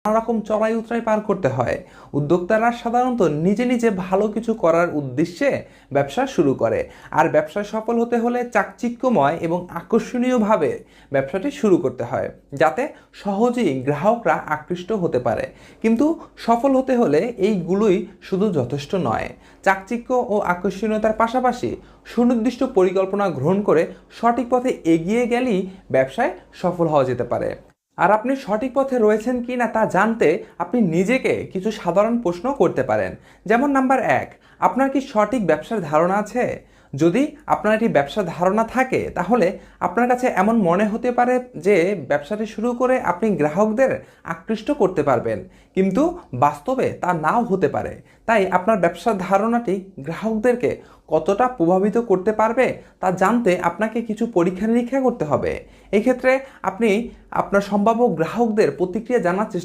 নানা রকম চড়াই উতরাই পার করতে হয়। উদ্যোক্তারা সাধারণত নিজে নিজে ভালো কিছু করার উদ্দেশ্যে ব্যবসা শুরু করে, আর ব্যবসায় সফল হতে হলে চাকচিক্যময় এবং আকর্ষণীয়ভাবে ব্যবসাটি শুরু করতে হয়, যাতে সহজেই গ্রাহকরা আকৃষ্ট হতে পারে। কিন্তু সফল হতে হলে এইগুলোই শুধু যথেষ্ট নয়। চাকচিক্য ও আকর্ষণীয়তার পাশাপাশি সুনির্দিষ্ট পরিকল্পনা গ্রহণ করে সঠিক পথে এগিয়ে গেলেই ব্যবসায় সফল হওয়া যেতে পারে। আর আপনি সঠিক পথে রয়েছেন কি না তা জানতে আপনি নিজেকে কিছু সাধারণ প্রশ্ন করতে পারেন। যেমন নাম্বার 1, আপনার কি সঠিক ব্যবসার ধারণা আছে? যদি আপনার একটি ব্যবসার ধারণা থাকে, তাহলে আপনার কাছে এমন মনে হতে পারে যে ব্যবসাটি শুরু করে আপনি গ্রাহকদের আকৃষ্ট করতে পারবেন, কিন্তু বাস্তবে তা নাও হতে পারে। তাই আপনার ব্যবসার ধারণাটি গ্রাহকদেরকে কতটা প্রভাবিত করতে পারবে তা জানতে আপনাকে কিছু পরীক্ষা নিরীক্ষা করতে হবে। এই ক্ষেত্রে আপনি আপনার সম্ভাব্য গ্রাহকদের প্রতিক্রিয়া জানার চেষ্টা